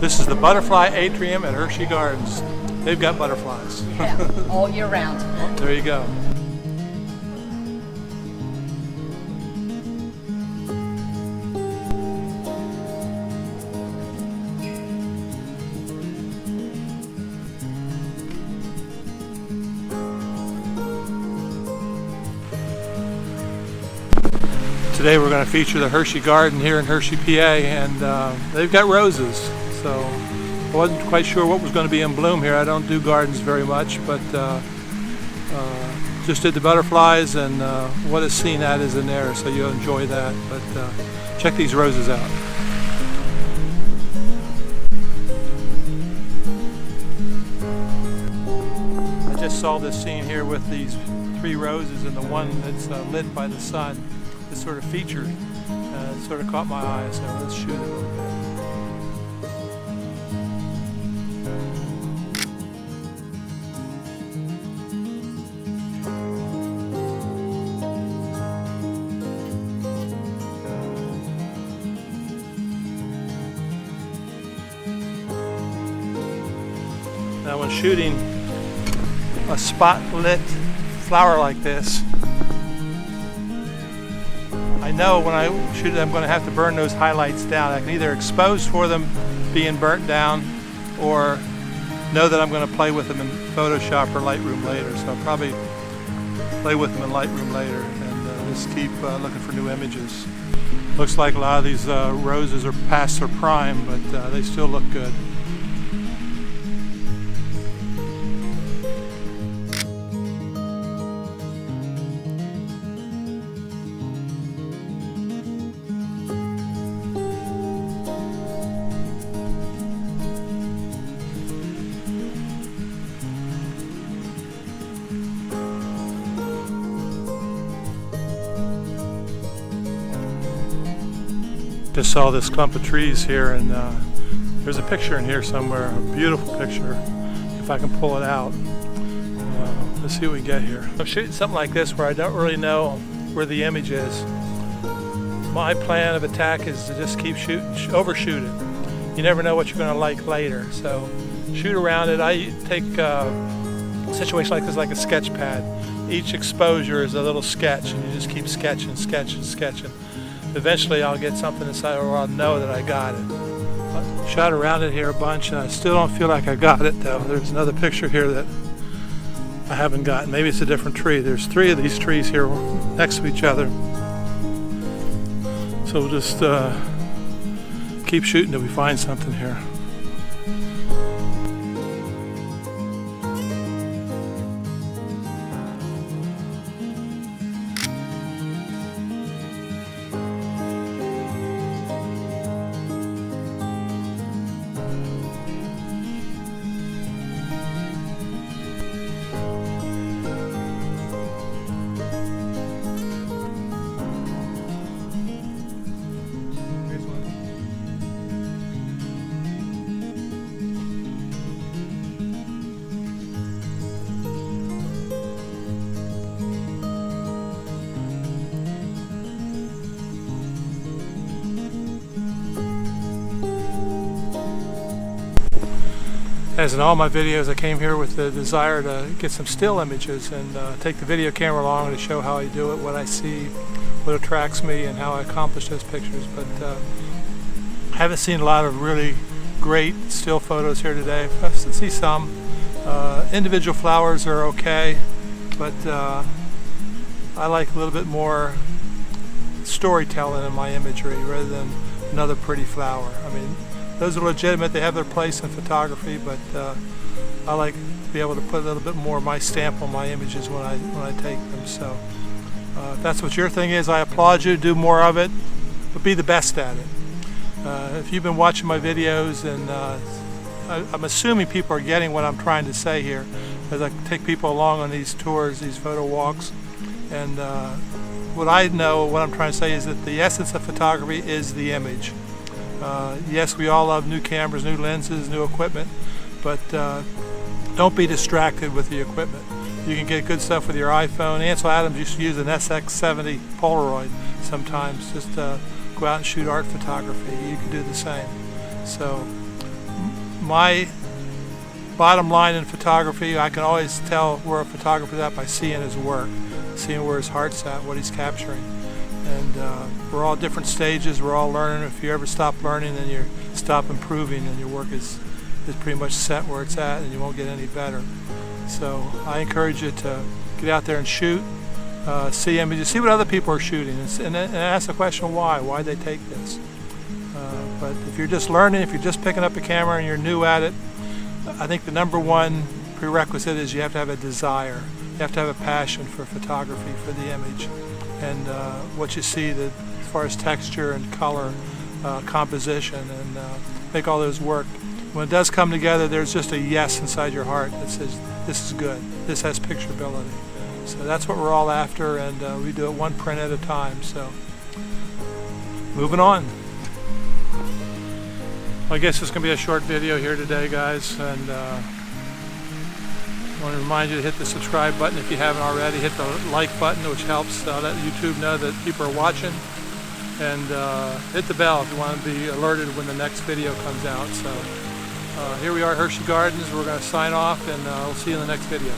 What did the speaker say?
This is the butterfly atrium at Hershey Gardens. They've got butterflies. Yeah, all year round. There you go. Today we're going to feature the Hershey Garden here in Hershey, PA, and they've got roses. So I wasn't quite sure what was going to be in bloom here. I don't do gardens very much, but just did the butterflies, and what is seen at is in there, so you'll enjoy that. But check these roses out. I just saw this scene here with these 3 roses and the one that's lit by the sun. It's sort of featured. It sort of caught my eye, so let's shoot it a little bit. Now when shooting a spot-lit flower like this, I know when I shoot it I'm going to have to burn those highlights down. I can either expose for them being burnt down or know that I'm going to play with them in Photoshop or Lightroom later. So I'll probably play with them in Lightroom later and just keep looking for new images. Looks like a lot of these roses are past their prime, but they still look good. Just saw this clump of trees here, and there's a picture in here somewhere, a beautiful picture, if I can pull it out. Let's see what we get here. I'm shooting something like this where I don't really know where the image is. My plan of attack is to just keep shooting, overshoot it. You never know what you're going to like later, so shoot around it. I take a situation like this like a sketch pad. Each exposure is a little sketch, and you just keep sketching, sketching, sketching. Eventually I'll get something inside, or I'll know that I got it. I shot around it here a bunch, and I still don't feel like I got it though. There's another picture here that I haven't gotten. Maybe it's a different tree. There's 3 of these trees here next to each other. So we'll just keep shooting till we find something here. As in all my videos, I came here with the desire to get some still images and take the video camera along to show how I do it, what I see, what attracts me, and how I accomplish those pictures. But I haven't seen a lot of really great still photos here today. I see some. Individual flowers are okay, but I like a little bit more storytelling in my imagery rather than another pretty flower. I mean, those are legitimate, they have their place in photography, but I like to be able to put a little bit more of my stamp on my images when I take them. So if that's what your thing is, I applaud you, do more of it, but be the best at it. If you've been watching my videos, and I'm assuming people are getting what I'm trying to say here, as I take people along on these tours, these photo walks, and what I know, what I'm trying to say is that the essence of photography is the image. Yes, we all love new cameras, new lenses, new equipment, but don't be distracted with the equipment. You can get good stuff with your iPhone. Ansel Adams used to use an SX70 Polaroid sometimes, just go out and shoot art photography. You can do the same. So my bottom line in photography, I can always tell where a photographer's at by seeing his work, seeing where his heart's at, what he's capturing. And we're all different stages, we're all learning. If you ever stop learning, then you stop improving, and your work is pretty much set where it's at, and you won't get any better. So I encourage you to get out there and shoot, see images, see what other people are shooting, and ask the question why. Why'd they take this? But if you're just learning, if you're just picking up a camera and you're new at it, I think the number one prerequisite is you have to have a desire. You have to have a passion for photography, for the image, and what you see as far as texture and color, composition, and make all those work. When it does come together, there's just a yes inside your heart that says, this is good, this has picturability. So that's what we're all after, and we do it one print at a time. So moving on. Well, I guess it's going to be a short video here today, guys, and I want to remind you to hit the subscribe button if you haven't already. Hit the like button, which helps let YouTube know that people are watching, and hit the bell if you want to be alerted when the next video comes out. So here we are, Hershey Gardens. We're going to sign off, and we'll see you in the next video.